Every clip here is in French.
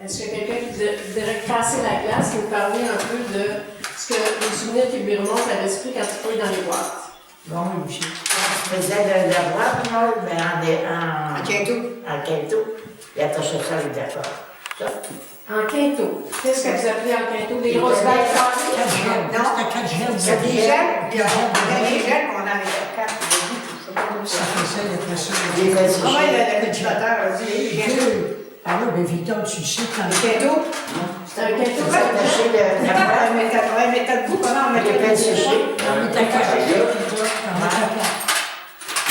est-ce que quelqu'un qui voudrait casser la glace nous parler un peu de ce que les souvenirs qui lui remontent à l'esprit quand tu fouilles dans les boîtes? Bon, je faisais de la boîte, moi, mais en quinto. Il attachait ça avec d'accord. Ça. En quinto. Qu'est-ce que vous appelez en quinto? Des grosses bagues carrées? Non, c'était 4 gels. C'est des gels, puis on avait des gels, on en mettait 4. Ça faisait le ça. Comment le cultivateur a dit? Ah oui, mais Victor, tu sais quand... Le quinto? C'est un quinto. On mettait debout, comment on mettait le séché? On était caché.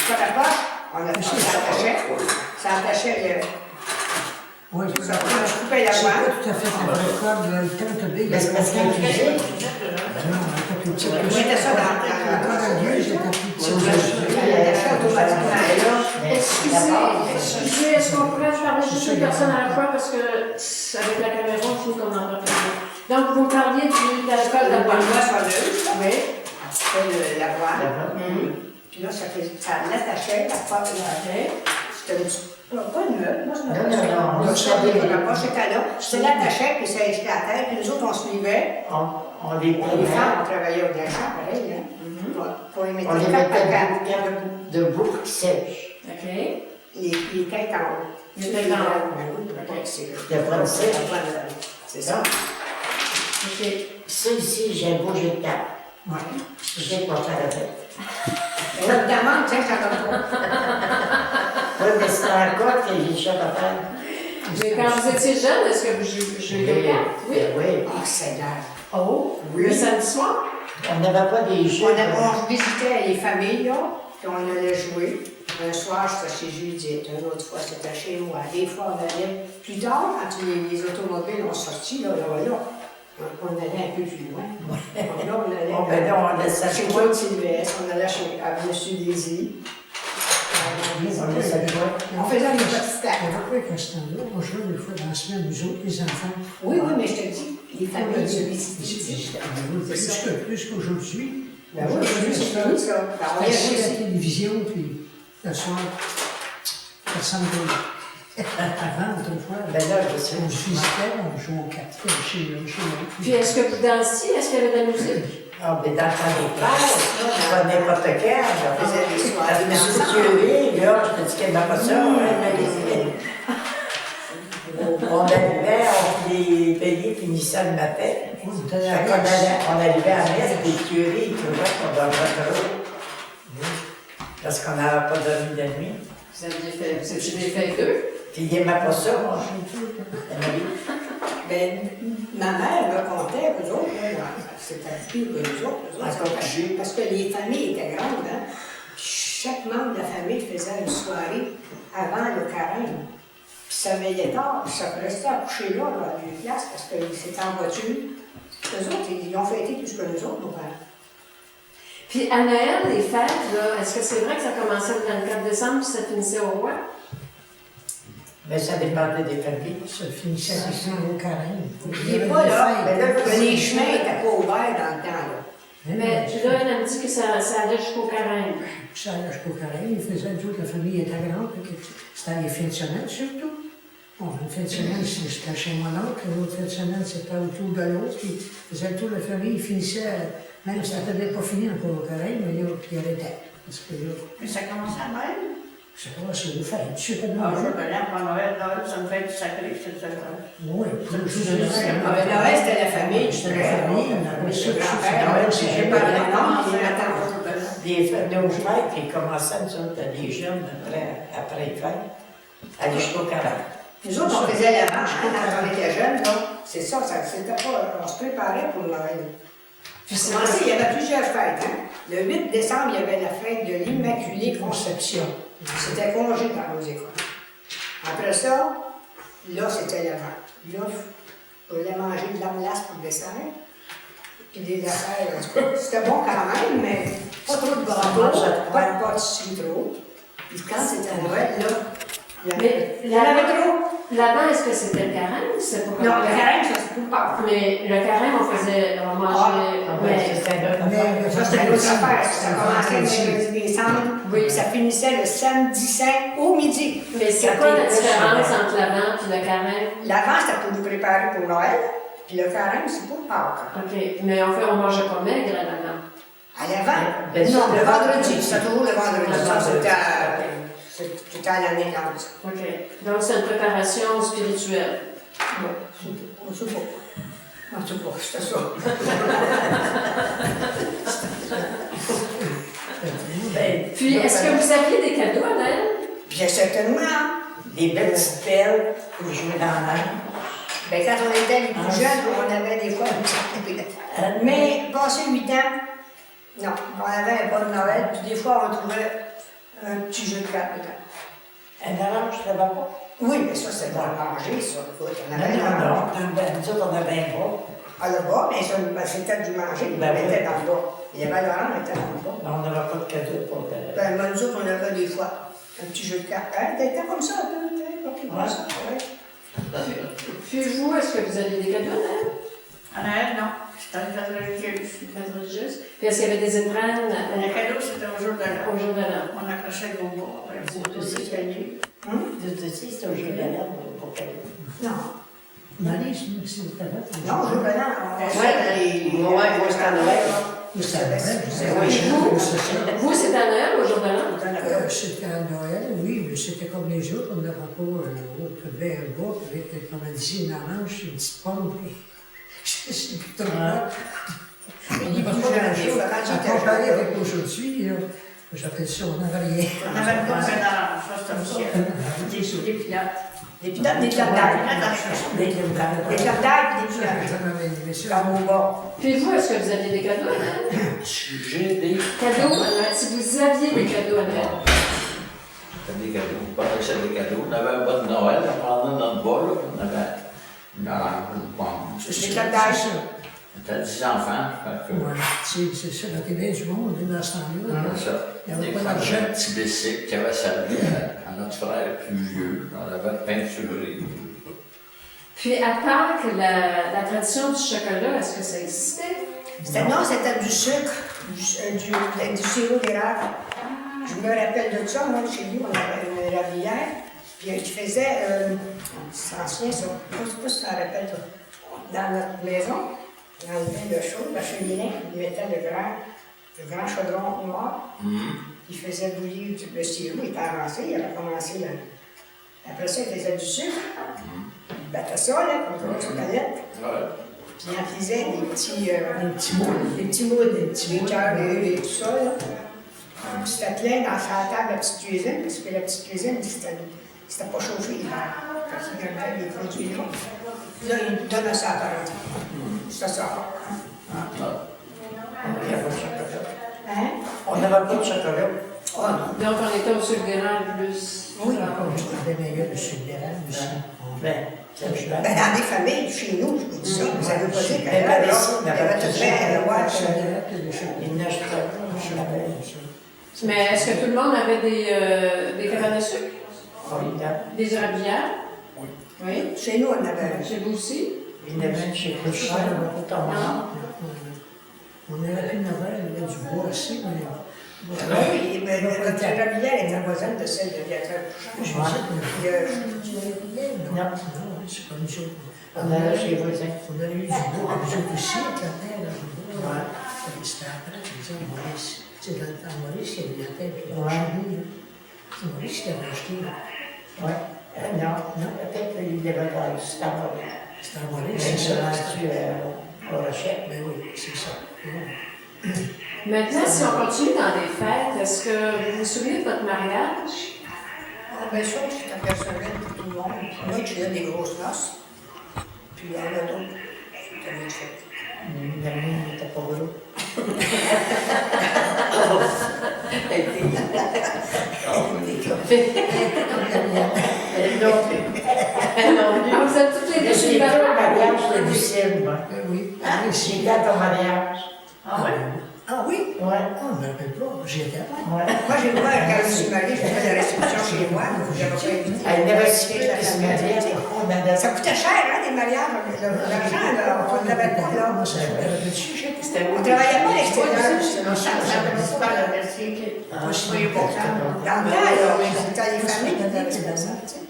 Pas la poche, ça attachait oui, ça coupait la c'est boîte. pas tout à fait la vraie corde, le temps de bille. Mais c'est parce qu'elle disait. Non, on était plus petit. On mettait ça dans La corde à Dieu, j'étais plus petit. Excusez, est-ce qu'on pourrait parler juste une personne à la fois parce que avec la caméra, on finit qu'on entend pas. Donc, vous me parliez de l'alcool de la boîte. Oui. C'était la boîte. Puis là, ça l'attachait, la porte. C'était pas une meuble, moi je me rappelle. La poche était là. Je l'attachais, puis ça jetait à terre, puis nous autres, on suivait. On les Les femmes, on travaillait au gâchant, pareil, hein. Pour les mettre on les quatre par mettait quatre. debout pour qu'ils sèchent. OK. Les têtes en haut. Les têtes en haut. Le français. C'est ça. OK. Ça ici, j'ai un beau jet de table. Oui. Je sais pas faire avec. Notre demande, tiens, ça va pas. Oui, mais c'est encore que j'ai déjà à faire. Mais quand vous étiez jeune, est-ce que vous jouiez aux cartes? Oui. Oui. Oh, Seigneur. Oh, le samedi soir? On n'avait pas des jeux. On visitait les familles, là, puis on allait jouer. Un soir, c'était chez Judith, une autre fois, c'était chez moi. Des fois, on allait plus tard, quand les automobiles ont sorti, là, on allait un peu plus loin. Là, on allait Bon, ben là, on laissait chez Claude Sylvestre, on allait à M. Désy. On laissait jouer. On faisait des petits Il y stacks. avait quoi avec ce temps-là? On jouait des fois dans la semaine, nous autres, les enfants. Oui, mais je te dis, les familles se visitaient. Plus qu'aujourd'hui. Ben oui, c'est fini, ça. On regardait la télévision, puis le soir, personne ne avant, autrefois, Ben là, je sais. on se visitait, on jouait aux cartes chez eux. Puis est-ce que vous dansiez? Est-ce qu'il y avait de la musique? Ah, mais dans le temps des classes, pas n'importe quel. On faisait des soirées Je suis curée, là, je te dis qu'elle n'a pas ça. On arrivait, les payés finissaient le matin. On arrivait à messe, les curés, ils trouvaient qu'on dormait trop. Parce qu'on n'avait pas dormi de nuit. Vous étiez des fêteux? Puis il n'aimait pas ça, moi. Ben, ma mère me contait, eux autres, c'était pire que nous autres, parce que les familles étaient grandes, hein. Chaque membre de la famille faisait une soirée avant le carême. Puis ça veillait tard, puis ça restait à coucher là, à une place, parce que c'était en voiture. Eux autres, ils ont fêté plus que nous autres, nos parents. Puis à Noël, les fêtes, là, est-ce que c'est vrai que ça commençait le 24 décembre puis ça finissait au roi? Mais ça dépendait des familles. Ça finissait au carême. Il n'est pas là, mais là, les chemins n'étaient pas ouverts dans le temps, là. Mais là, elle me dit que ça allait jusqu'au carême. Ça allait jusqu'au carême. Ils faisaient toute la famille était grande. C'était les fins de semaine surtout. Bon, une fin de semaine, c'était chez mon oncle. L'autre fin de semaine, c'était autour de l'autre. Puis ils faisaient toute la famille. Ils finissaient, même si ça n'avait pas fini encore au carême, mais là, puis il arrêtait. Parce que là, Mais ça commence à Noël? je sais pas, c'est une fête. Je sais pas Ah, je Noël. connais pas Noël, c'est une fête sacrée, c'est ça. Oui, le jour de Noël. Noël, c'était la famille. C'était la famille. Après ça, Noël, c'est pas la maman, c'est la tante. Nos fêtes, ils commençaient, nous autres, les jeunes, après les fêtes, aller jusqu'au carême. Nous autres, on faisait l'avant, quand on était jeunes, là. C'est ça, c'était pas. On se préparait pour Noël. Il y avait plusieurs fêtes, hein. Le 8 décembre, il y avait la fête de l'Immaculée Conception. C'était congé dans nos écoles. Après ça, là, c'était l'avant. Là, il fallait manger de la glace pour le dessert. Puis des affaires, en tout cas. C'était bon quand même, mais pas trop de gâteaux, pas de pâtisserie trop. Puis quand c'était Noël, là, il y en avait trop. L'avant, est-ce que c'était le carême ou c'était pas Non, comme le carême, ça, c'est pour Pâques. Mais le carême, on mangeait. Mais Ça, c'était une autre affaire. Ça commençait le mercredi décembre. Oui. Ça finissait le samedi saint au midi. Mais c'est quoi la différence entre l'avant et le carême? L'avant, c'était pour nous préparer pour Noël. Puis le carême, c'est pour Pâques. OK. Mais on mangeait pas maigre à l'avant. À l'avant? Ben, Non, le c'était- vendredi. C'était toujours le vendredi. Le Ça, vendredi. c'était à l'année d'avance. OK. Donc, c'est une préparation spirituelle. Bon, on sait pas. On sait pas, c'était ça. Ben, Puis, est-ce que vous aviez des cadeaux à Noël? Bien certainement. des belles petites pelles pour jouer dans l'air. Ben, quand on était les plus jeunes, on avait des fois mais passé 8 ans, non, on avait un bon Noël, puis des fois on trouvait un petit jeu de cartes dedans. Un orange, ça va pas? Oui, mais ça, c'est dans le manger, ça. Écoute, on Non, avait non, dans le bas. nous autres, on avait un bas. Ah, le bas, mais ça, ben, c'était du manger, Ben on oui. était dans le bas. Il y avait l'orange, on était dans le bas. Mais on n'avait pas de cadeau pour le... Ben, moi, nous autres, on avait des fois un petit jeu de cartes. Hein, t'étais comme ça, un peu, comme ça, ouais. Puis vous, est-ce que vous aviez des cadeaux à Noël? À Noël, non. C'était une fête religieuse. Une fête religieuse. Puis est-ce qu'il y avait des étrennes Le cadeau, c'était au jour de l'an. au jour de l'an? On accrochait le gros après, pour tous les paniers. Tout aussi, c'est au jeu de l'herbe pour cadeau. Non, Marie, c'est pas là. non, je veux pas, Ouais, c'était à Noël. C'est à Noël. Vous? C'est ça. Vous, c'était à Noël ou au jour de l'an? C'était à Noël, oui, mais c'était comme les autres. On n'avait pas on avait un bas avec, comme elle dit, une orange, une petite pomme, puis je sais plus trop quoi. On n'y va pas grand-chose. À comparer avec aujourd'hui, là, j'appelle ça, on n'avait rien. On avait pas de d'orange, ça c'était officiel. Des pilotes. des pinottes, des clottes d'ail. Des crèmes d'âme. Des clottes d'ail et des pinottes. Ça m'avait aimé ça. Comme au bas. Puis vous, est-ce que vous aviez des cadeaux à Noël? J'ai des Cadeaux à Noël? Si vous aviez des cadeaux à Noël. des cadeaux, pas que des cadeaux. On avait un bas de Noël, on prenait notre bas, là, on avait une orange, une pomme. Des C'est clottes d'ail. ça. C'était 10 enfants, fait que, Ouais, c'est ça, la télé du monde, dans ce temps-là. c'est ça. Il n'y avait Des pas fois, d'argent. un petit bicycle qui avait servi à notre frère plus vieux. On avait peinturé. Puis à Pâques, la tradition du chocolat, est-ce que ça existait? Non, c'était du sucre, du sirop d'érable. Je me rappelle de ça, moi, chez nous, on avait une érablière, puis qui faisait, c'est ancien ça, je ne sais pas si ça rappelle, dans notre maison, dans le bain de chaud, la cheminée, il mettait le grand chaudron noir, il faisait bouillir le sirop, il était avancé, il avait commencé après ça, il faisait du sucre, il battait ça, là, comme une palette. Ouais. Puis il en faisait des petits moules, des petits cœurs et tout ça. Là. Puis c'était plein dans sa table, la petite cuisine, parce que la petite cuisine, c'était pas chauffé l'hiver. Parce qu'il gardait des produits là. Puis là, il donnait ça à la parenté. C'était ça. Hein? On n'avait pas de chocolat. Oh non. Donc on était au sucre d'érable plus. Oui. On avait meilleur le sucre d'érable aussi. Ben, ça je Ben, dans des familles, chez nous, je vous dis ça, vous avez pas dit qu'il y Mais avait pas ça. ici, Il y avait tout plein de watch. il neige pas. Je l'avais. Mais est-ce que tout le monde avait des cabanes à sucre? Oui, là. Des érablières? Oui. Chez nous, on avait. Chez vous aussi? Il y en avait une chez Couchard, pour ton maman. On avait plus Noël, il y avait du bois aussi, mais. Oui, mais notre érablière était voisine de celle de Béatrice Couchard. Non, non, c'est pas nous autres. On allait chez les voisins. On avait eu du bois, nous autres aussi, avec la terre, là, du bois. C'était après, je disais, Maurice. C'est dans le temps, Maurice, il y avait la terre, puis chez nous, là. C'est Maurice qui avait acheté, là. Oui. Non, peut-être qu'il y avait pas juste à Maurice. C'était à Maurice, C'est c'est ça. rendu au Rochette. Ben oui, c'est ça. Maintenant, si on continue dans des fêtes, est-ce que vous vous souvenez de votre mariage? Ah, ben ça, c'était personnel pour tout le monde. Moi, je faisais des grosses noces. Puis il y en a d'autres. C'était mieux fait. La mienne n'était pas gros. Ah, vous êtes toutes les deux J'ai chez fait un le mariage de Lucille, moi. Ben oui, Ah, oui, j'ai fait ton mariage. Ah oui? Ah oui? Ouais. Ah, on ne me rappelle pas, j'y étais. Ouais. Moi, j'ai vu quand je suis mariée, j'ai fait la réception chez moi. J'avais pas invité. Elle n'avait pas de la qui se famille. mariait. Ça coûtait cher, hein, les mariages. L'argent, là, on ne l'avait pas, là. Moi, ça me rappelle dessus, j'étais. C'était On ne travaillait pas à l'extérieur. Ça municipal de Bercy. Moi, je Oui, bon, ça. Dans le temps, là, c'était les familles qui disaient que c'était ça, tu sais.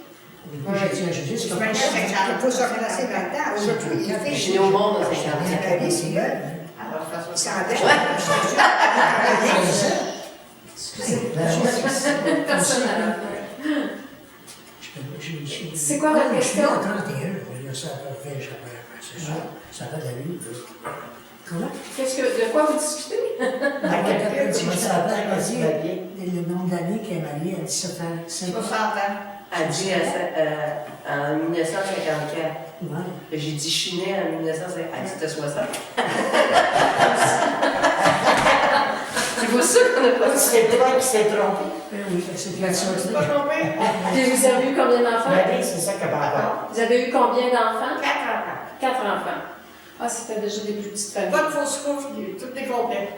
J'ai dit à Judith, c'est comme ça. Il faut se replacer dans le temps. Aujourd'hui, il fait. Je suis au monde, c'est ça. Ils s'en Alors, Ils ça s'en soit. Personne n'a C'est quoi votre Je suis né question? en 31, ça a fait, c'est ça. Ça va de la vie. Comment? De quoi vous discutez? Ça a fait le nombre d'années qu'elle est mariée à 17 ans. 60 ans. Elle dit en 1954. Ouais. J'ai dit, je suis née en 1950. Elle dit, c'était 60. C'est pour ça qu'on n'a pas dit. C'est toi qui s'est trompé. Oui, c'est bien ça. C'est pas compris? Puis vous avez eu combien d'enfants? Marie, c'est ça qu'elle parle. Vous avez eu combien d'enfants? 4 enfants. 4 enfants. Ah, c'était déjà des plus petites familles. Pas de fausse couche, tout est complet.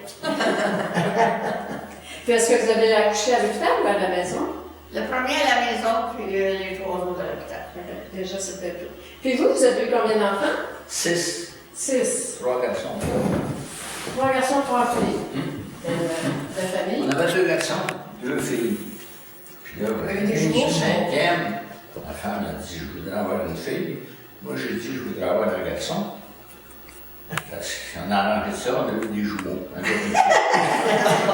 Puis est-ce que vous avez accouché à l'hôpital ou à la maison? Le premier à la maison, puis les 3 autres à l'hôpital. Déjà, c'était tout. Puis vous avez eu combien d'enfants? 6, 6. 3 garçons. 3 garçons, 3 filles. De famille. On avait 2 garçons, 2 filles. Puis là, Des jumeaux? 5e, ma femme a dit, je voudrais avoir une fille. Moi, j'ai dit, je voudrais avoir un garçon. Parce qu'on a arrangé ça, on a eu des jumeaux. Un gars et une fille.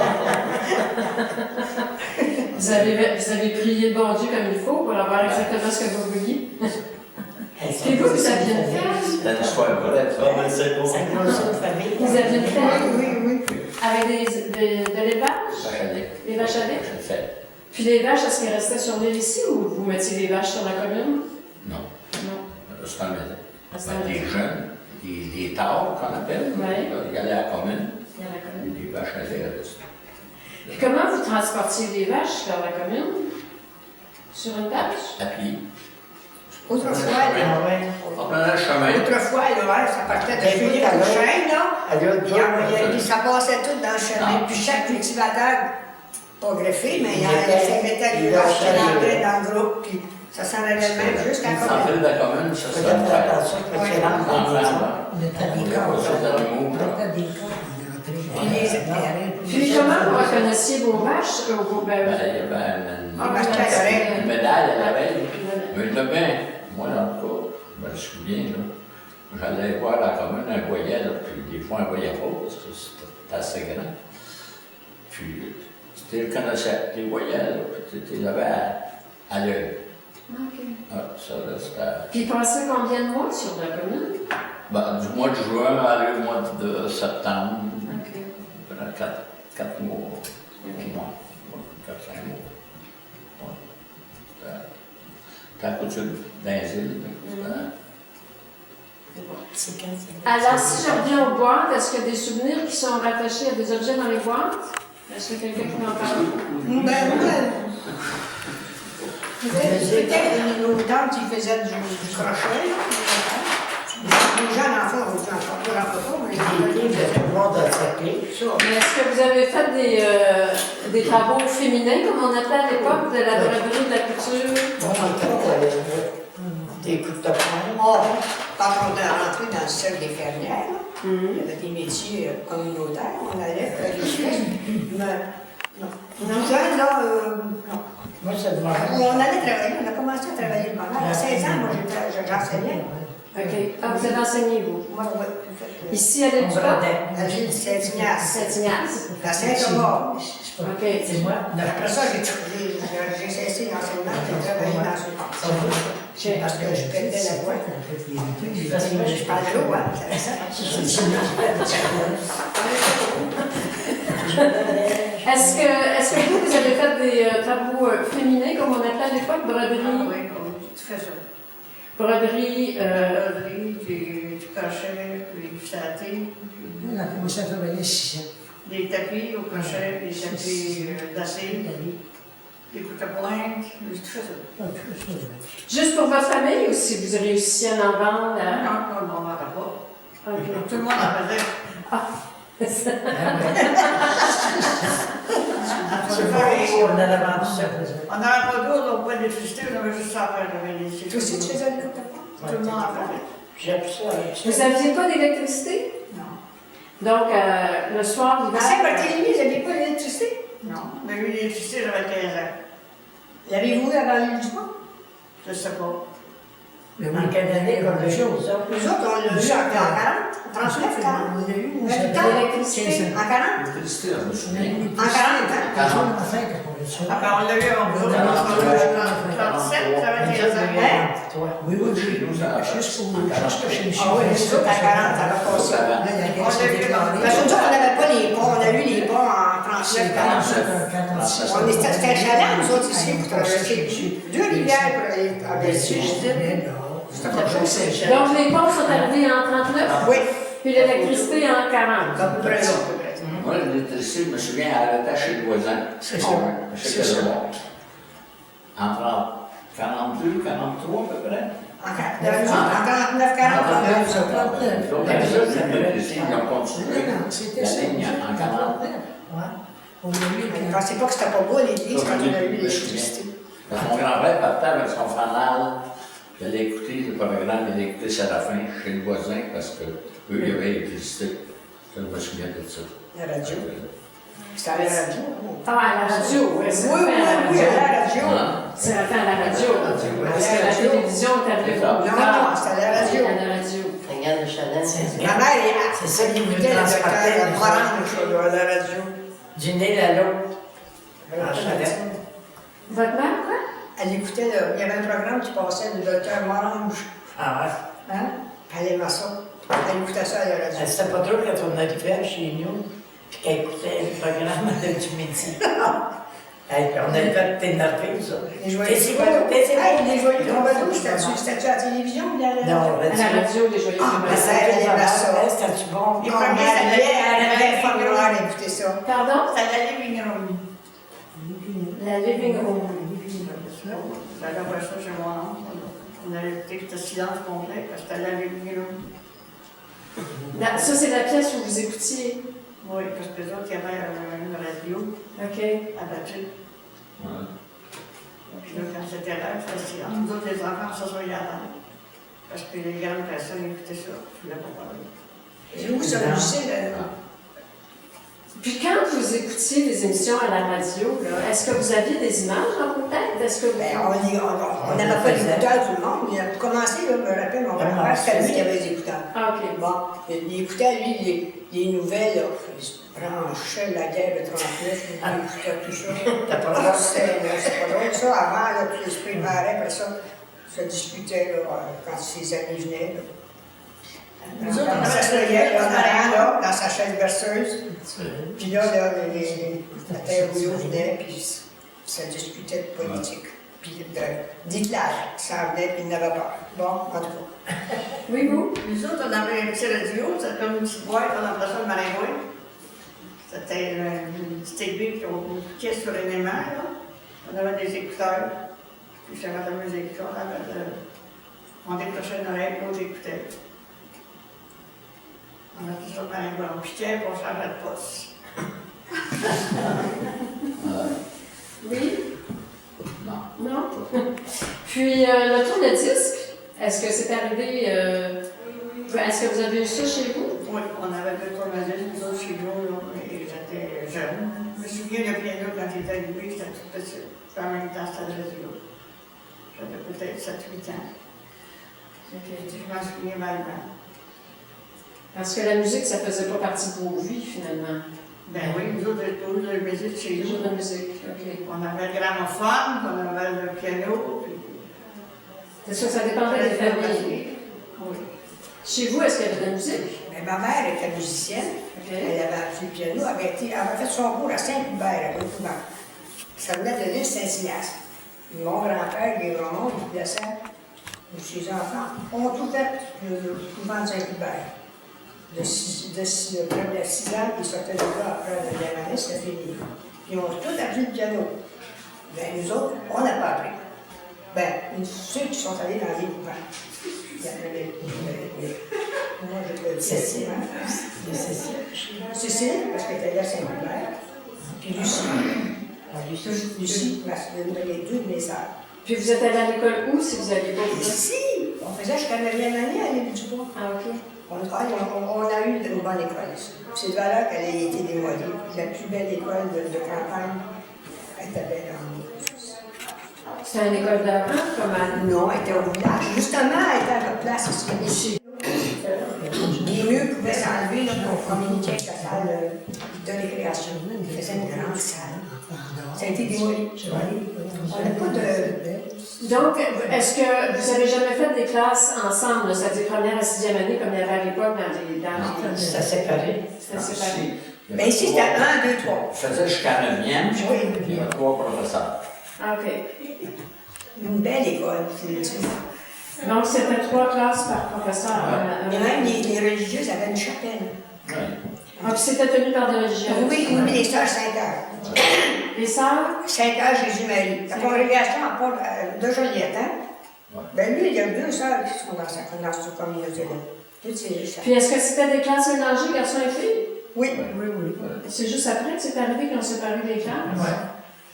Vous avez prié le bon Dieu comme il faut pour avoir exactement ce que vous vouliez. Puis vous aviez une ferme? C'est une histoire vraie, ça. Mais c'est beau. C'est une grosse famille. Vous aviez une ferme Oui. avec de l'élevage? Chalet. Des vaches à lait? Je fais. Puis les vaches, est-ce qu'elles restaient sur l'île ici ou vous mettiez les vaches sur la commune? Non, Non. c'est un maison. Ah, c'est un Des maison. jeunes, des tares qu'on appelle. Ouais. Il y allait à la commune, Il y a la commune. des vaches à lait. Puis comment vous transportiez les vaches vers la commune? Sur une vache? À pied. Autrefois, Ah ouais. On prenait le chemin. là, ça partait de feuilles à chaîne, là. Elle a dit, Puis ça passait tout dans le chemin. Puis chaque cultivateur, pas greffé, mais il mettait les vaches qui rentraient dans le groupe. Puis ça s'en allait même jusqu'à la En commune. ville de la commune, ça Faites c'est un frère. attention que tu rentres dans les maisons. On était à des On corps. est passé dans le mot, On là. était à des corps. On est entré. Puis comment vous reconnaissiez vos vaches? Vos Ben, bébés? il y avait Ah, vache à lait. une médaille à la veille. Mais le bien, moi en tout cas, je me souviens, là, j'allais voir la commune, un voyait, là, puis des fois un voyait pas, parce que c'était assez grand. Puis tu le connaissais, tu les voyais, là, puis tu les avais à l'œil. OK. Ah, ça, là, c'était. Puis il passait combien de mois sur la commune? Ben, du mois de juin à le mois de septembre, OK. pendant 4 mois. Ouais, 4-5 mois. Ouais. C'était la coutume dans les îles. C'est quand Alors, si je reviens aux boîtes, est-ce qu'il y a des souvenirs qui sont rattachés à des objets dans les boîtes? Est-ce qu'il y a quelqu'un qui m'en parle? Peut-être nos tantes qui faisaient du crochet. Les gens en font, on j'en fais pas, mais il y a tout le monde a traité. Mais est-ce que vous avez fait des travaux féminins, comme on appelait à l'époque, de la broderie, de la couture? Bon, des coups de poing. quand on est rentré dans le cercle des fermières, il y avait des métiers communautaires, on allait faire des choses. Mais non. Nous jeunes, là, non. Moi, ça demande. On allait travailler, on a commencé à travailler le bonheur. À 16 ans, moi, j'enseignais. OK. Ah, vous avez enseigné, vous? Moi, oui. Ici, à l'île On du Pop? bradait. À l'île Saint-Ignace. Saint-Ignace? À Saint-Thomas. OK. C'est moi. Après ça, j'ai cessé l'enseignement, j'ai travaillé dans ce temps. Parce que je pétais la voix. Parce que Je parle l'eau, hein, c'est ça. Est-ce que vous avez fait des travaux féminins, comme on appelait à l'époque, broderie? Oui, tu fais ça. Broderie, Broderie, du crochet, puis du châté, On a commencé à travailler 6 ans. des tapis au crochet, des tapis d'acier, des coups de pointe, tu fais ça. juste pour votre famille ou si vous réussissiez à en vendre? Non, non, on n'en avait pas. OK. Tout le monde en faisait. C'est pas on a vendu ça. On n'avait pas d'eau, donc pas d'électricité, on avait juste ça à faire de l'électricité. Toi aussi, tu faisais le coup. Tout le monde en faisait. J'aime ça. Vous n'aviez pas d'électricité? Non. Donc, le soir, À l'hiver... Saint-Barthélemy, vous n'aviez pas d'électricité? Non. On a eu l'électricité, j'avais 15 ans. L'avez-vous eu avant l'île du Mont? Je sais pas. Mais En quelle année qu'on a eu ça? Nous autres, on l'a eu en 40, 39, 40. On l'a eu, On a ça eu fait tant. l'électricité. En 40? L'électricité, je me souviens. En 40 ans. Ah, on l'a eu en gros, en 37, j'avais 15 ans. Oui, oui, oui. Nous, ça- Juste chez les Ah oui, nous autres, à 40, ça va passer. Ça va. Là, il y a On l'a vu dans- Parce que nous autres, on n'avait pas les ponts. On a eu les ponts en 39, 40. On était, c'était un chalet, nous autres, ici, pour traverser 2 rivières pour aller à Belgique. Donc, les ponts sont arrivés en 39, Oui, puis l'électricité en 40. à peu près là. Moi, l'électricité, je me souviens, elle était chez le voisin. C'est ça. Chez le voisin. En 42, 43 à peu près. En 39, 40. Donc, avec ça, j'ai vu l'électricité, ils ont continué. C'était La ça. ligne en 40. On a eu Je ne pensais pas que c'était pas beau l'église quand on a eu l'électricité. Parce que mon grand-père partait avec son fanal. J'allais écouter le programme, j'allais écouter ça à la fin chez le voisin parce que eux, il y avait l'électricité. Je me souviens de ça. La radio. C'était à la radio. Ah, à la radio, oui, Oui, c'est oui, oui, à la radio. C'est la fin à la radio. Parce que la télévision est arrivée Non, plus non, tard. c'était à la radio. À la radio. Regarde le chalet. Ma mère, C'est ça qui nous écoutait le transportait, docteur nous Morange à la radio. Du nez à l'autre. En chalet. Votre mère, quoi? Elle écoutait, il y avait un programme qui passait, le docteur Morange. Ah ouais. Hein? Elle aimait ça. Elle écoutait ça à la radio. C'était pas drôle quand on arrivait chez nous, puis qu'elle écoutait le programme du midi. Hey, puis on avait fait t'énerver, ça. Les joyeux T'es si troubadours. bon, t'es si bon. Hey, les joyeux troubadours, c'était-tu à la télévision ou bien à la radio? Non, À la radio, les joyeux Ah, troubadours. ça, elle aimait ça. C'était-tu bon? Les Quand premiers, ça elle avait allait falloir écouter ça. Pardon? Ça allait living room. La living room. J'allais voir ça chez mon oncle. On avait écouté, c'était silence complet, parce que c'était la living room. Ça, c'est la pièce où vous écoutiez. Oui, parce que les autres, il y avait une radio OK. abattue. Ouais. Puis là, quand c'était là, il faisait silence. Nous autres, les enfants, ça soit avant. Parce que les grandes personnes écoutaient ça. Je ne voulais pas parler. Et où ça logiciel? Puis quand vous écoutiez les émissions à la radio, là, est-ce que vous aviez des images dans vos têtes? Est-ce que vous... Ben, on n'avait pas d'écouteurs, tout le monde. Il a commencé, là, je me rappelle, mon grand-père, c'était lui qui avait les écouteurs. Ah, OK. Bon, il écoutait, lui, les nouvelles, là, il se branchait la guerre de 39, il écoutait tout ça. T'as pas Ah, drôle? c'est pas drôle, ça. Avant, là, puis il se préparait, après ça, se disputait, là, quand ses amis venaient, là. Nous autres, on Dans sa avait chaise, le en arrière, là, dans sa chaise berceuse. Ouais. Puis là, la terre rouillot venait, puis ça discutait de politique. Puis d'Hitler, ça venait, puis il n'avait pas. Bon, en tout cas. Oui, vous? Nous autres, on avait un petit radio, c'était comme une petite boîte, on appelait ça le maringouin. C'était une petite aiguille qu'on piquait sur les aimants, là. On avait des écouteurs, puis j'avais la musique, on décrochait une oreille, l'autre écoutait. On a tout ça le maringouin, on piquait, puis on changeait de poste. Oui? Non. Non? Puis le tour de disque, est-ce que c'est arrivé... est-ce que vous avez eu ça chez vous? Oui, on avait deux tournevis, nous autres chez nous, là, et j'étais jeune. Je me souviens le piano quand il est arrivé, j'étais toute petite. Puis en même temps, c'était le radio. J'avais peut-être 7-8 ans. Je m'en souviens vaguement. Parce que la musique, ça faisait pas partie de vos vies, finalement. Ben oui, nous autres, on avait de la musique chez Toujours nous. de la musique, OK. On avait le gramophone, on avait le piano, puis... C'est sûr, ça dépendait des familles. Oui. Chez vous, est-ce qu'il y avait de la musique? Mais ma mère était musicienne. OK. Elle avait appris le piano, elle avait fait son cours à Saint-Hubert, à Vancouver. Ça venait de l'île Saint-Ignace. Mon grand-père, il est vraiment, il descend, ses enfants ont tout fait le couvent de Saint-Hubert. De 6 ans, ils sortaient de là après la deuxième année, c'était fini. Ils ont tous appris le piano. Mais nous autres, on n'a pas appris. Ben, ceux qui sont allés dans les couvents. Il y en avait. Moi, je peux dire. Cécile. Cécile, parce qu'elle était là à Saint-Hubert. Puis Lucie. Lucie, parce que les deux de mes sœurs. Puis vous êtes allé à l'école où si vous aviez pas fait? Ici, on faisait jusqu'à 9e année à l'île du Bois. Ah, ok. On a eu une bonne école ici. C'est de valeur qu'elle ait été démolie. La plus belle école de campagne, elle était belle en C'était une école d'avant, comme à... Non, elle était au village. Justement, elle était à notre place ici. Les murs pouvaient s'enlever là, pour communiquer avec la salle de récréation. Il faisait une grande salle. Ça a été démoli. On n'a pas de... Donc, est-ce que vous avez jamais fait des classes ensemble, c'est-à-dire première à 6e année, comme il y avait à l'époque dans les... Ça séparé. C'était séparé. Mais ici, c'était 1, 2, 3. Je faisais jusqu'à 9e, puis il y avait 3 professeurs. Ah, ok. Une belle école. Donc, c'était 3 classes par professeur. Et même les religieuses avaient une chapelle. Oui. Ah, puis c'était tenu par des religieuses. Oui, les sœurs 5 heures. Les sœurs? 5 heures Jésus-Marie. La congrégation à Paul de Joliette, hein? Ouais. Ben lui, il y a 2 sœurs qui sont dans cette communauté-là. Toutes ces sœurs. Puis est-ce que c'était des classes mélangées, garçons et filles? Oui. C'est juste après que c'est arrivé qu'on s'est séparé des classes? Ben,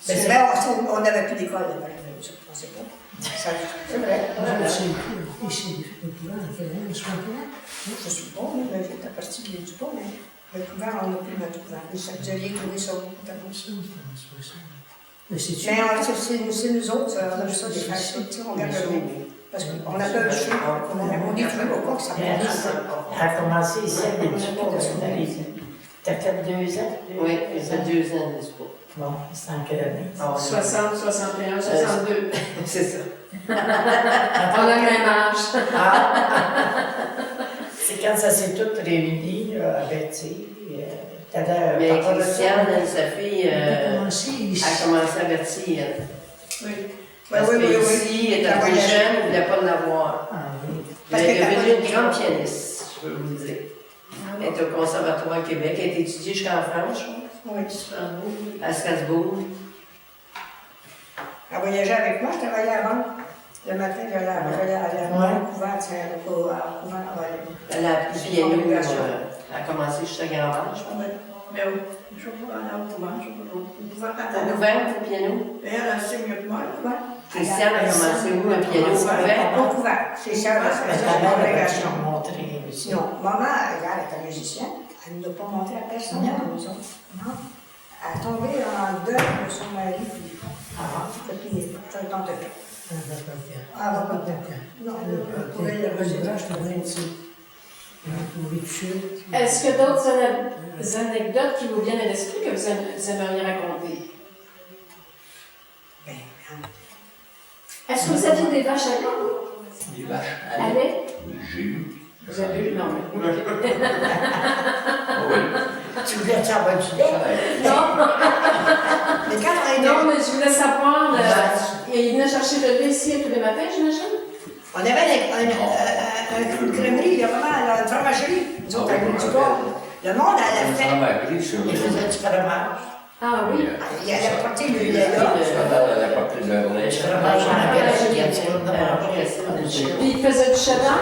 c'est vrai, on n'avait plus d'école, on ne sait pas. C'est vrai. Je suis pas, mais j'étais partie de l'île du Pont, mais le couvert, on n'a plus notre couvert. Vous aviez trouvé ça où? Mais c'est nous autres, on a vu ça des fêtes, on garde le mot. Parce qu'on a peur de chou, on détruit au corps, ça Elle a commencé ici à l'île du Pont. T'as fait 2 ans? Oui, ça fait 2 ans, n'est-ce pas? Bon, c'est en quelle année? 60, 61, 62. C'est ça. On a le même âge. C'est quand ça s'est tout réuni, là, avec, tu sais, Mais Christiane, sa fille, a commencé à avertir. Oui. Parce que ici, elle était trop jeune, elle ne voulait pas l'avoir. Elle est devenue une grande pianiste, je peux vous le dire. Elle est au Conservatoire Québec, elle a étudiée jusqu'en France, je pense. Oui. À Strasbourg. Elle voyageait avec moi, je travaillais avant. Le matin, j'allais à Vancouver, Elle a appris le piano, elle a commencé juste à Grand-Ange, je pense. Mais oui, je ne sais pas aller au couvent, je ne sais pas. T'as ouvert le piano? Mais elle a assez mieux que moi, quoi. Christiane a commencé où, le piano ouvert? Vancouver, c'est ça, la congrégation. montré aussi. Non, maman, elle était musicienne, elle ne nous a pas montré à personne à la maison. Non. Elle est tombée en deuil de son mari, puis ça ne tente pas. Ah, va pas bien. Non, pour elle, Est-ce que d'autres anecdotes qui vous viennent à l'esprit que vous aimeriez raconter? Est-ce que vous aviez des vaches à lait? Des vaches À lait? J'ai eu. Vous avez eu? Non, mais... Oui. Tu voulais savoir du lait? Non, Mais quand on non, mais je voulais savoir... il venait chercher le lait ici tous les matins, j'imagine? On avait une crèmerie, il y a vraiment une fromagerie. Nous autres, avec du porc. Le monde allait Une faire. fromagerie sur Il le... faisait du fromage. Ah oui. Il allait porter le lait là. Elle a porté de lait. Du fromage en gâteau. Puis il faisait du cheddar?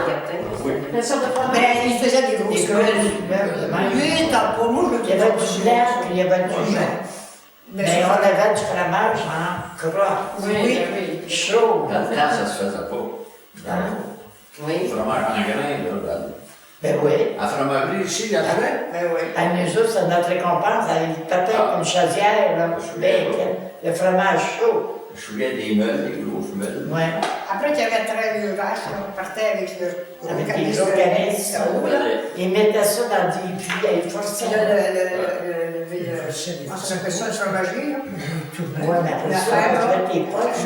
Oui. Quelle sorte de fromage? Mais il faisait des grosses Des gueules. gueules. Lui, t'as pas moi, je Il y avait du blanc, puis il y avait du jaune. Mais Mais on avait du fromage en crotte. Oui, oui. Chaud. Dans le temps, ça se faisait pas. Oui. Le fromage en grain, là. Ben oui. En fromagerie, ici, il y en avait. Ben oui. À nous autres, c'est notre récompense. Il pétait une chaudière, là, avec le fromage chaud. Je me souviens des meules, des grosses meules. Ouais. Après qu'il y avait 13 vaches, on partait avec le Avec des gros canisses. Ils mettaient ça dans des puits, ils forçaient. Puis là, on s'appelle ça une fromagerie, là. Ouais, mais après ça, on faisait tes poches,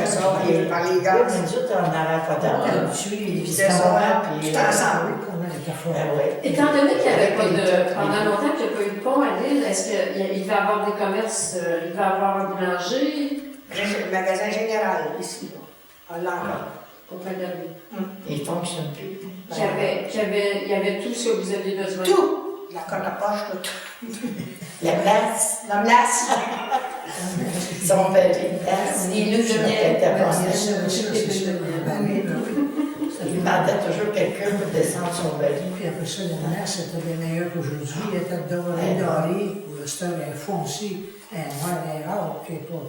par les gars. nous autres, on n'avait pas d'argent. Ils faisaient ça, puis tout ensemble. Ben oui. Étant donné qu'il n'y avait pas de... Pendant longtemps qu'il n'y a pas eu de pont à l'île, est-ce qu'il va y avoir des commerces, il va y avoir un boulanger? Le magasin général, ici, là. On l'a encore. Auprès de lui. Il ne fonctionne plus. Il y avait tout ce que vous aviez besoin. Tout! La corde à poche, tout. La place. La glace. Son père, il nous donnait il demandait toujours quelqu'un pour descendre son balai. Puis après ça, la mer, c'était bien meilleur qu'aujourd'hui. Elle était dorée, ou le stade est foncé, elle est noire, elle est rare. Puis moi,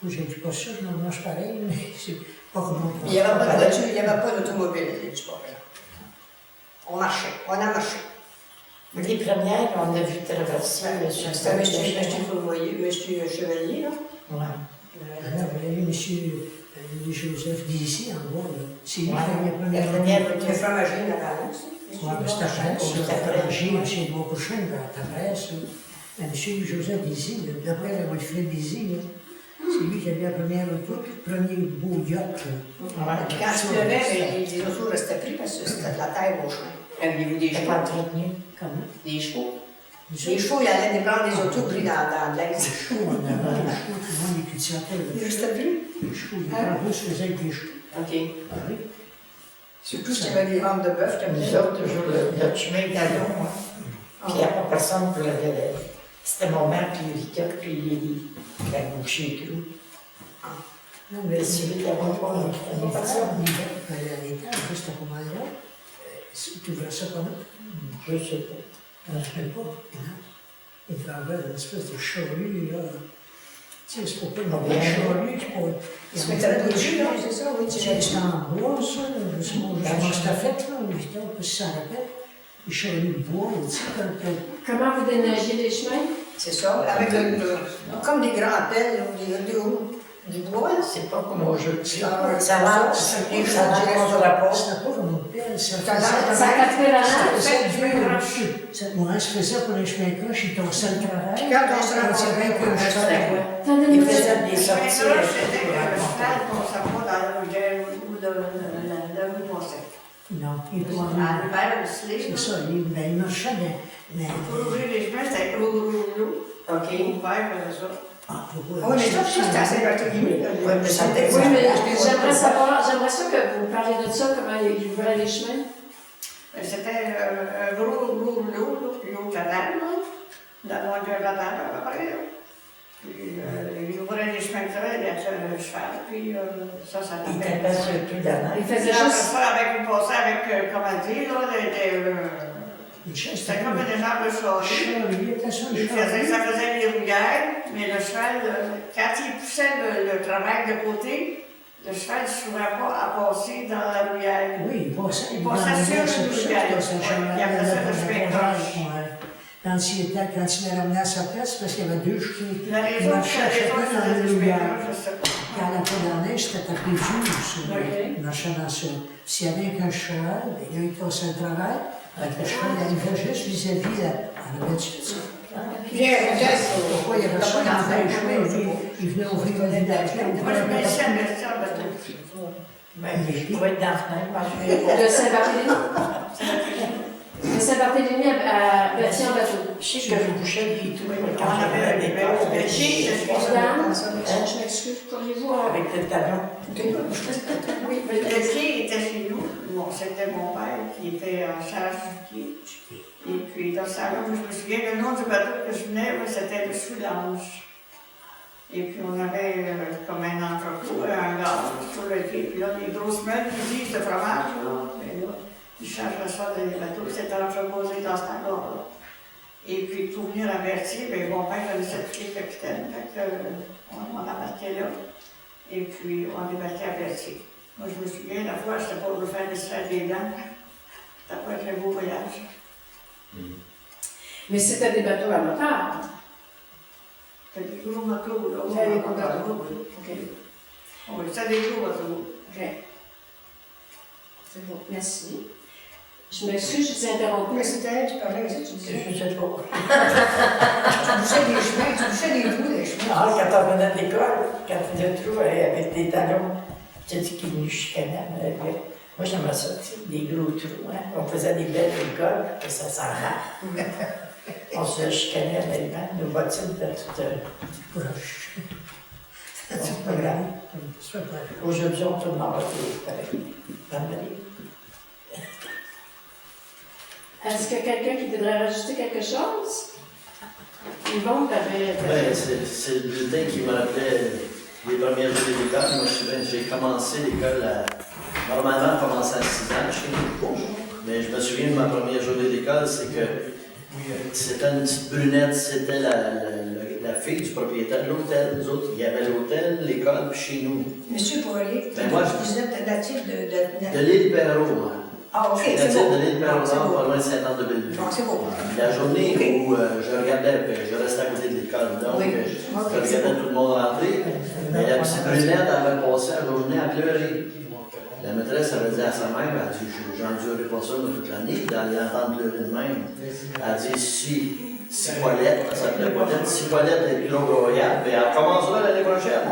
j'ai dit pas ça, je me mange pareil, mais c'est pas comme on Il n'y avait pas de voiture, il n'y avait pas d'automobile, du port. On marchait, on a marché. Les premières, on a vu traverser le C'était M. Chevalier, là. Ouais. Là, vous avez eu M. Joseph d'ici, en gros. C'est lui qui a La la première première, Le fromager, la balance. Oui, mais c'est après, c'est M. Beaucouchen, après, M. Joseph d'ici, d'après le Wilfrid d'ici, c'est lui qui avait la première auto, le premier beau yacht. Puis quand il pleuvait, les autos restaient pris parce que c'était de la terre au chemin. Aviez-vous des je chevaux? pas entretenu. Comment? Des chevaux? Les chevaux, ils allaient prendre des autos pris dans l'aise. Les chevaux, on avait des chevaux, tout le monde les cultivait. Ils restaient plus. Les chevaux, les grands se faisaient avec des chevaux. OK. Ah oui. Surtout s'il y avait des ventes de bœuf. Nous autres, toujours, notre chemin d'allon, moi. Puis il n'y a pas personne pour le. C'était mon mère, puis Erika, puis la bouchée et tout. Non, mais celui qui avait pas, on n'est pas ça, on y va à l'étage, juste à ce moment-là. Tu ouvrais ça comment? Je sais pas. Je ne sais pas. Il devait avoir une espèce de charrue, là. Tu sais, c'est pour pas une charrue qui pourrait. Ils se mettaient dessus, là, c'est ça, oui, tu C'est en bois, ça, je sais pas, je fait, là, mais si ça rappelle. Les charrues de bois, tu sais, Comment vous déneigez les chemins? C'est ça, avec comme des grands pelles, des roues, du bois, là. C'est pas comme au jeu. Ça Ça lance, ça contre la porte. c'était pas comme une pelle, ça Ça faisait. Ça captait la neige? Cette mourante se faisait pour les chemins croches, ils tossaient le travail. Quand on se rencontrait avec un cheval. Attendez, Ils nous faisaient des Mais sorties. ça, c'était que le cheval ne passait pas dans la rue ou de la rue passait. Non, il doit À l'hiver, aussi, c'est ça, il marchait dans. pour ouvrir les chemins, c'était l'eau. OK. Ouvert, ça. Ah, Oui, mais ça, c'était assez particulier. Oui, mais ça Oui, mais j'aimerais savoir, j'aimerais ça que vous parliez de ça, comment ils ouvraient les chemins. C'était un gros lot, puis l'eau canal, dans le longueur de la table, à peu près. Puis ils ouvraient les chemins de trail avec le cheval, puis ça Il tapait. tapait sur le cul de la Ils neige. faisaient Après juste. ça, avec, vous passez avec, comment dire, là, c'était comme des gens de charrue. Ça faisait les rouillères, mais le cheval, quand il poussait le travail de côté, le cheval ne s'ouvrait pas à passer dans la rouillère. Oui, il passait. Il passait sur le rouillère. Il appelait ça le chemin croche. Quand il est ramené à sa place, parce qu'il y avait deux chevaux. La raison pour laquelle il faisait le chemin croche, je sais pas. Quand la peau dans la neige, c'était tapé dur, Ok. il marchait dans ça. S'il y avait qu'un cheval, il y a eu passé le travail, le cheval arrivait juste vis-à-vis la bêtise. Pourquoi il y avait ça dans le chemin? Il venait ouvrir le village. Moi, je me suis investi en bateau. Il pouvait être dans la fenêtre. De Saint-Barthélemy. De Saint-Barthélemy à Berthier en bateau. Je sais que je bouchais des tout quand On avait j'avais des l'école. belles filles, Madame, je m'excuse, pourriez-vous. Avec le talon. Oui, mais le pied était chez nous. Bon, c'était mon père qui était en charge du pied. Et puis, dans ce temps-là, je me souviens, le nom du bateau que je venais, c'était le Soulange. Et puis, on avait comme un entrepôt, un gaz sur le pied. Puis là, les grosses meubles qui disent de fromage, là. Et là, ils changeraient ça dans les bateaux. C'était entreposé dans cet endroit-là. Et puis, pour venir à Berthier, bien, mon père connaissait tous les capitaines. Fait qu'on embarquait là. Et puis, on débarquait à Berthier. Moi, je me souviens, la fois, j'étais pas pour faire distraire des dents. C'était pas un beau voyage. Mais c'était des bateaux à moteur. C'était des gros bateaux, là. C'était des gros bateaux. OK. Oui, c'était des gros bateaux. OK. C'est bon, merci. Je m'excuse, je vous ai interrompu. Mais c'était elle qui parlait, tu disais. Je sais pas. Tu bouchais des chemins, tu bouchais des trous, des chemins. Ah, quand on venait de l'école, quand il y a tout avec des talons, tu dis qu'il nous chicanait. Moi, j'aimais ça, tu sais, des gros trous. Hein. On faisait des belles écoles, que ça s'en va. On se chicanait à l'allemand, nos bottines de toute Proche. C'est pas grave. Aujourd'hui, on tourne en bateau, pareil. Dans le livre. Est-ce qu'il y a quelqu'un qui voudrait rajouter quelque chose? Yvonne, t'avais... Ouais, c'est le bulletin qui me rappelait les premières journées d'école. Moi, j'ai commencé l'école normalement, commencé à 6 ans chez nous. Mais je me souviens de ma première journée d'école, c'est que c'était une petite brunette, c'était la fille du propriétaire de l'hôtel. Nous autres, il y avait l'hôtel, l'école, puis chez nous. Monsieur Poirier, Ben moi, vous êtes natif De l'île Perrault, moi. Ah, ok, Je suis c'est natif bon. de l'île Perrault, C'est pas beau. loin de Saint-Anne-de-Bellevue. Bon, c'est beau. La journée où je regardais, puis je restais à côté de l'école, donc Oui. je Ok, regardais c'est bon. tout le monde rentrer. Mais la petite brunette avait passé la journée à pleurer. La maîtresse avait dit à sa mère, elle a dit, j'endurerai pas ça toute l'année, d'aller l'entendre pleurer de même. Elle a dit, si Paulette, elle s'appelait Paulette, si Paulette est trop royale, ben elle commencera l'année prochaine.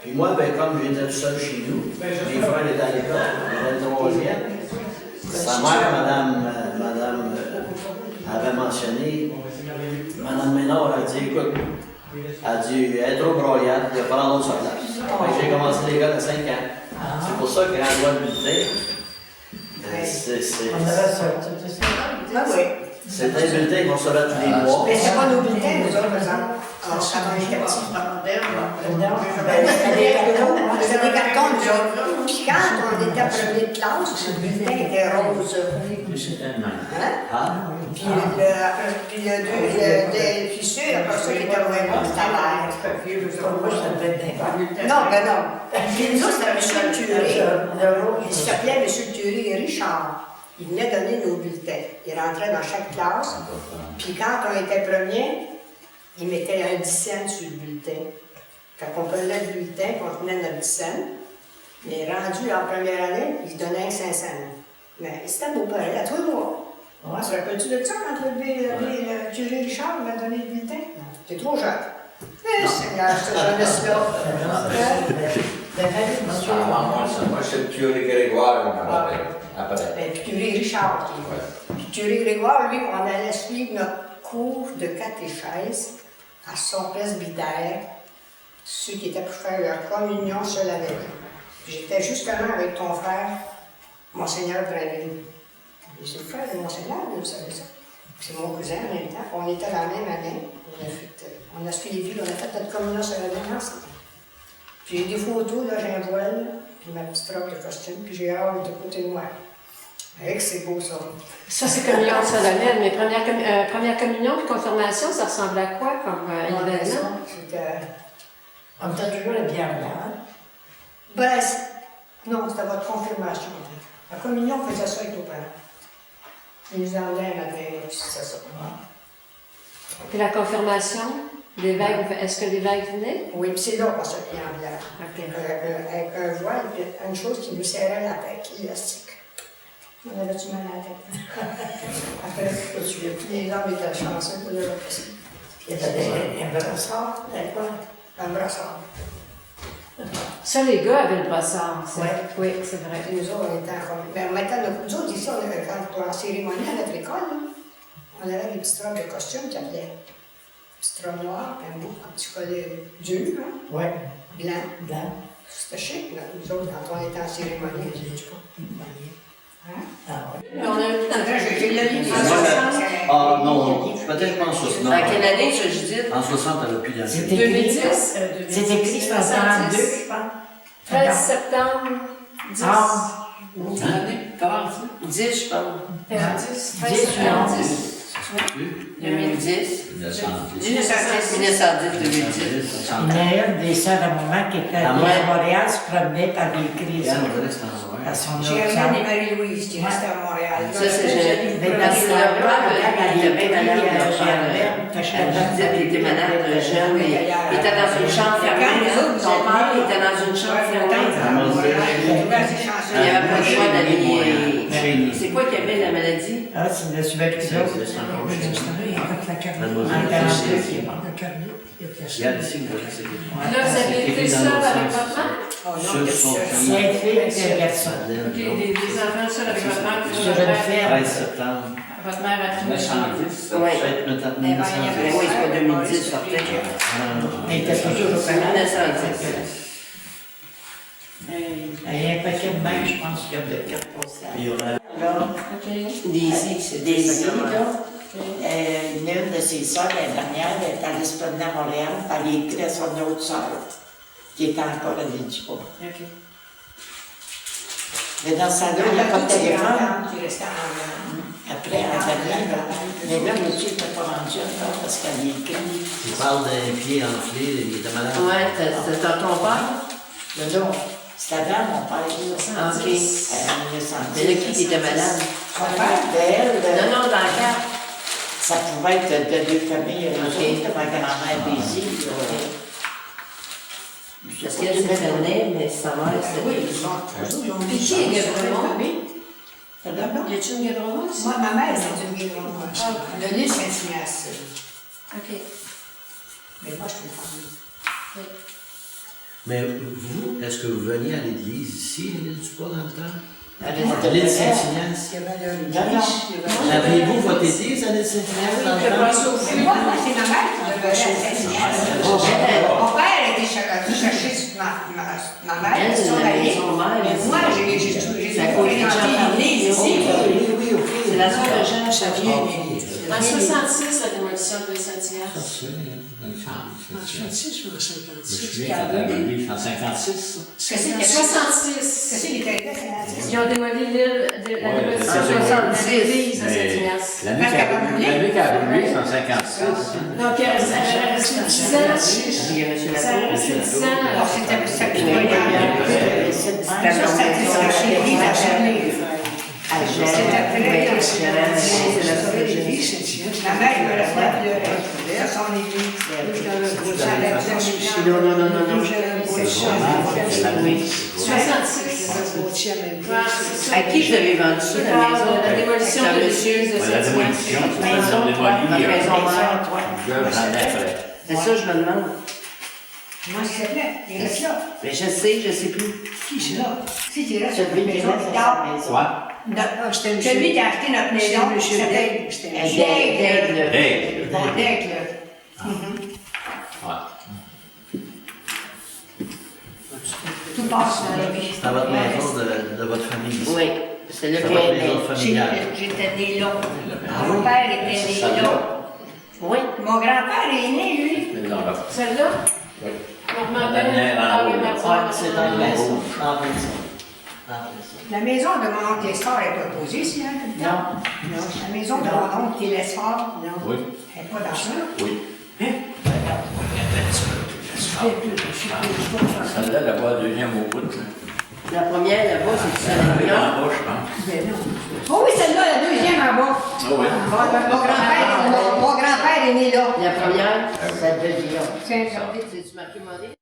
Puis moi, ben, comme j'étais tout seul chez nous, mes frères étaient à l'école, ils étaient troisième. Sa mère, madame avait mentionné, Madame Ménard a dit, écoute, elle dit, elle est trop broyante, il va prendre sa place. Fait que j'ai commencé l'école à 5 ans. C'est pour ça que quand je vois le bulletin, On avait sorti tout ça. Ah oui. c'est un bulletin qu'on se tous les mois. Mais c'est pas nos bulletins, nous autres, par exemple. Quand on était petits. C'est des cartons, nous autres. Puis quand on était en première classe, le bulletin était rose. Hein? Ah, Puis les fissures, après ça, qui était vraiment c'était vert. Moi, je t'appelle d'un Non, ben non. Puis nous autres, c'était M. Thury. Il s'appelait M. Thury Richard. Il venait donner nos bulletins. Il rentrait dans chaque classe. Puis quand on était premier, il mettait un 10 cents sur le bulletin. Quand on prenait le bulletin, on tenait notre 10 cents. Mais rendu en première année, il donnait 500. Mais c'était beau pareil, à tous les mois. Ouais, se rappelles-tu de ça quand le Thury Richard m'a donné le bulletin? Non, t'es trop jeune. Eh, Seigneur, cette jeunesse-là. Moi, c'est le curé Grégoire, je me rappelle. Après. Ben, puis Thury Richard. Puis Thury Grégoire, lui, on allait suivre notre cours de catéchèse à son presbytère, ceux qui étaient pour faire leur communion sur la veille. J'étais justement avec ton frère, Monseigneur Braville. C'est le frère de Monseigneur, vous savez ça. C'est mon cousin en même temps. On était dans la même année. On a suivi, on a fait notre communion sur la veille ensemble. Puis j'ai des photos, là, j'ai un voile, puis ma petite robe de costume, puis j'ai hâte de côté de moi. Avec c'est beau ça. Ça, c'est communion solennelle, mais première communion puis confirmation, ça ressemble à quoi comme événement? On t'a toujours la bière là. Ben, non, c'était votre confirmation. La communion, on faisait ça avec nos parents. Ils nous emmenaient un matin, puis c'était ça. Puis la confirmation, l'évêque, est-ce que l'évêque venait? Oui, puis c'est là qu'on se plie en bière. OK. Avec un voile, puis une chose qui nous serrait la tête, l'élastique. On avait-tu mal à la tête? Après, je me souviens plus, les hommes étaient chanceux pour le repasser. Il y avait un brassard, quoi? Un brassard. Ça, les gars avaient le brassard. Ouais. Oui, c'est vrai. Puis nous autres, on était en commun. Mais maintenant, nous autres, ici, on avait, quand on en cérémonie à notre école, là, on avait des petites robes de costume qui appelaient petite robe noire, puis un petit collet dur, hein, Ouais, blanc. blanc. C'était chic, là. Nous autres, quand on était en cérémonie, je dis pas. Hein? Ah ouais. Mais on a eu J'ai la vie. Ah non, peut-être pas en 60. En quelle année, ça, Judith? En 60, elle a plus d'année. C'est écrit. 2010. C'est écrit, c'est en 42, je pense. 13 septembre 10. Ah. 10, je pense. 10. 10, 10. 2010. 1910. 1910, 2010. Il y a une des sœurs à maman qui était à Montréal, se promenait par des crises à son Germaine et autre Marie-Louise qui restaient à Montréal. Ça, c'est génial. Parce que la preuve, il était bien malade, Judith, il était malade jeune, mais il était dans une chambre fermée. Son père était dans une chambre fermée. Il n'y avait pas le choix d'aller. C'est quoi qui avait la maladie? Ah, c'est la tuberculose. Avec la carnet. Mademoiselle, Le carnet, il était il y a ici, vous connaissez. Là, vous avez été seul avec votre mère? Ceux sont C'est une fille et un garçon. Ok, des enfants seuls avec votre mère, puis Sur votre une mère. ferme. 13 septembre. Votre mère a tout. 1910. Oui. Peut-être peut-être Oui, c'est pas 2010, sortait. Mais il était toujours au C'est Canada. 1910. Il y a un paquet de mains, je pense, qu'il y a de cartes postales. Il y aurait D'ici, c'est des ici, là. Une de ses sœurs, la dernière, elle est allée se promener à Montréal, puis elle a écrit à son autre sœur, qui était encore à l'île du Pont. OK. Mais dans ce temps-là, il n'y a pas de téléphone. Qui restait en Après, elle venait, mais là, le monsieur n'était pas rendu encore parce qu'elle a écrit. Tu parles d'un pied enflé, il était malade. Ouais, c'est ton père? Non, c'était avant mon père. OK. Mais Mais là, qui était malade? son père, d'elle, Non, non, dans le cadre. ça pouvait être de deux familles. OK. Ma grand-mère Daisy. Parce qu'elle s'est fait mais sa mère, Oui, c'était... ils sont toujours. Ils ont Puis qui est Guévremont? Pardon? Y a-t-il une Guévremont ici? Moi, ma mère, c'est une Guévremont. De l'île Saint-Ignace. OK. Mais moi, je suis connu. Mais vous, est-ce que vous veniez à l'église ici, à l'île du Pont, dans le temps? À L'île Saint-Ignace? Il y avait là une Non, non. Aviez-vous votre église à l'île Saint-Ignace dans le Je temps? pense au Mais flux. moi, c'est ma mère qui devait aller à Saint-Ignace. Mon père était chercher ma mère, Elle, son c'est la allié. maison mère. Mais moi, j'ai Ça coûte fréquenté l'église ici. Oui, OK. C'est la soeur de Jean. Ça vient, mais... En 66, la démolition de Saint-Ignace. En 66 ou en Je me 56? souviens quand elle avait lu en 56. Qu'est-ce qu'il y avait? 66. Qu'est-ce qu'il était fait, Saint-Ignace? Ils ont démoli l'île, la Ouais, démolition c'est de ça. l'église à Mais Saint-Ignace. l'année qu'elle a brûlé, c'est en 56. Donc, elle est restée 10 ans. Il y a M. Ça a resté 10 ans. Alors, c'était ça qui Oui, voyait. c'était Ça, c'était chez lui, la famille. à Jeanne. C'était après, C'est la soeur de Jeanne. Ma mère, il me restait à pleurer. D'ailleurs, son église. Non, non, non, non, non. Oui. 66. À qui vous avez vendu ça, la maison? La démolition de l'église de La Saint-Ignace. démolition, c'est Maison, ils ont démoli. la maison mère. Plusieurs années après. C'est ça, je me demande. Moi, c'est vrai, il reste là. Mais je sais plus. Qui c'est là? Si, c'est là, C'est c'est lui une qui maison a plus sa tard. maison. Quoi? Celui qui a acheté notre maison, c'était D'aigle. Hey! Bon, d'aigle. Ouais. Tout passe dans la vie. C'est à votre maison de votre famille ici? Oui, c'est là C'est qu'il votre est. maison familiale? J'étais né là. Mon père était né là. Oui. Mon grand-père est né, lui. Mais non, là. Celle-là? Oui. Normand La dernière en Ah oui, haut, là. merci. Ouais, c'est dans la maison. La maison de mon oncle Esfort n'est pas posée ici, hein, tout le temps? Non. La maison de mon oncle qui est l'Esfort, non. Oui. Elle n'est pas dans ça. Oui. Celle-là, elle n'a pas la deuxième au bout. La première là-bas, c'est Elle est Saint-Léon. en bas, je pense. Oh oui, celle-là, la deuxième en bas. Ah oui. Mon grand-père est né là. La première, Ah oui. c'est de Lyon. C'est C'est du marqué Maurice?